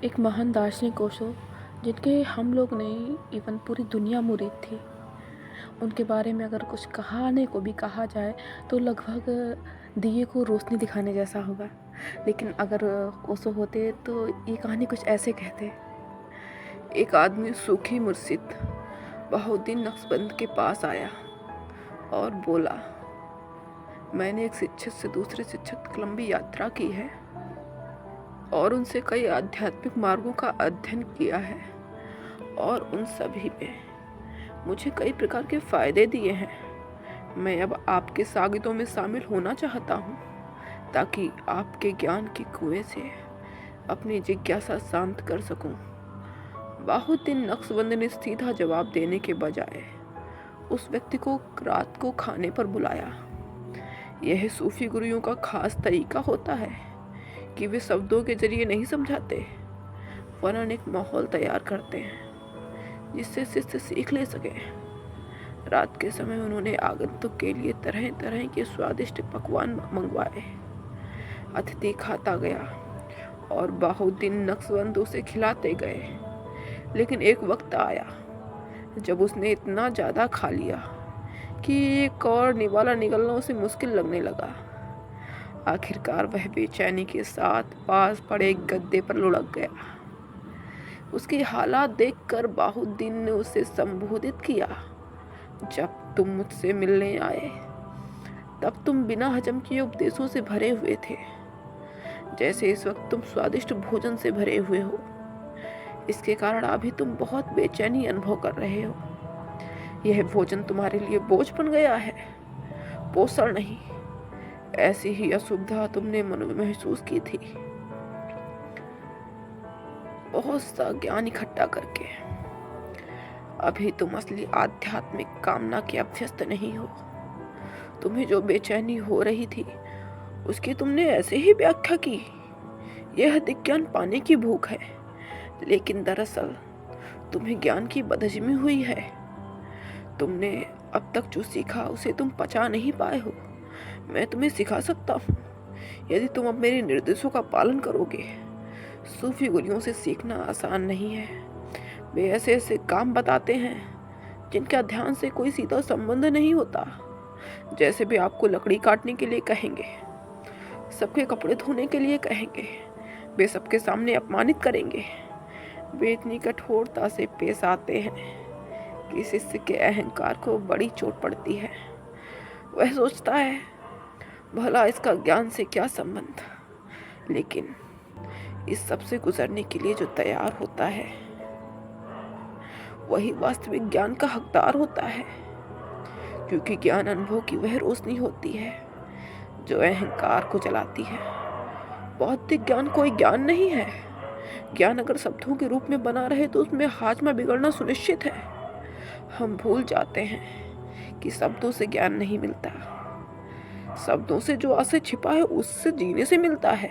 एक महान दार्शनिक ओशो, जिनके हम लोग नहीं, इवन पूरी दुनिया मुरीद थी। उनके बारे में अगर कुछ कहाने को भी कहा जाए तो लगभग दिए को रोशनी दिखाने जैसा होगा। लेकिन अगर ओशो होते तो ये कहानी कुछ ऐसे कहते। एक आदमी सूखी मुर्शिद बहुद्दीन नक्शबंद के पास आया और बोला, मैंने एक शिक्षक से दूसरे शिक्षक तक लंबी यात्रा की है और उनसे कई आध्यात्मिक मार्गों का अध्ययन किया है और उन सभी में मुझे कई प्रकार के फायदे दिए हैं। मैं अब आपके शागिर्दों में शामिल होना चाहता हूँ ताकि आपके ज्ञान के कुएं से अपनी जिज्ञासा शांत कर सकूं। बहुद्दीन नक्शबंद ने सीधा जवाब देने के बजाय उस व्यक्ति को रात को खाने पर बुलाया। यह सूफी गुरुओं का खास तरीका होता है कि वे शब्दों के जरिए नहीं समझाते, वरन एक माहौल तैयार करते हैं जिससे शिष्य सीख ले सके। रात के समय उन्होंने आगंतुक के लिए तरह तरह के स्वादिष्ट पकवान मंगवाए। अतिथि खाता गया और बहुद्दीन नक्शबंद उसे खिलाते गए। लेकिन एक वक्त आया जब उसने इतना ज़्यादा खा लिया कि एक और निवाला निगलना उसे मुश्किल लगने लगा। आखिरकार वह बेचैनी के साथ पास पड़े एक गद्दे पर लुढ़क गया। उसके हालात देखकर बहुद्दीन ने उसे संबोधित किया, जब तुम मुझसे मिलने आए तब तुम बिना हजम किए उपदेशों से भरे हुए थे, जैसे इस वक्त तुम स्वादिष्ट भोजन से भरे हुए हो। इसके कारण अभी तुम बहुत बेचैनी अनुभव कर रहे हो। यह भोजन तुम्हारे लिए बोझ बन गया है, पोषण नहीं। ऐसी ही असुविधा तुमने मन में महसूस की थी। बहुत सा ज्ञान इकट्ठा करके अभी तुम असली आध्यात्मिक कामना के अभ्यस्त नहीं हो। तुम्हें जो बेचैनी हो रही थी उसकी तुमने ऐसे ही व्याख्या की, यह ज्ञान पाने की भूख है। लेकिन दरअसल तुम्हें ज्ञान की बदहजमी हुई है। तुमने अब तक जो सीखा उसे तुम पचा नहीं पाए हो। मैं तुम्हें सिखा सकता हूँ, यदि तुम अब मेरे निर्देशों का पालन करोगे। सूफी गुरुओं से सीखना आसान नहीं है। वे ऐसे ऐसे काम बताते हैं जिनका ध्यान से कोई सीधा संबंध नहीं होता। जैसे वे आपको लकड़ी काटने के लिए कहेंगे, सबके कपड़े धोने के लिए कहेंगे, वे सबके सामने अपमानित करेंगे। वे इतनी कठोरता से पेश आते हैं कि शिष्य के अहंकार को बड़ी चोट पड़ती है। वह सोचता है, भला इसका ज्ञान से क्या संबंध। लेकिन इस सब से गुजरने के लिए जो तैयार होता है वही वास्तविक ज्ञान का हकदार होता है, क्योंकि ज्ञान अनुभव की वह रोशनी होती है जो अहंकार को जलाती है। भौतिक ज्ञान कोई ज्ञान नहीं है। ज्ञान अगर शब्दों के रूप में बना रहे तो उसमें हाजमा बिगड़ना सुनिश्चित है। हम भूल जाते हैं कि शब्दों से ज्ञान नहीं मिलता, शब्दों से जो आशय छिपा है उससे जीने से मिलता है।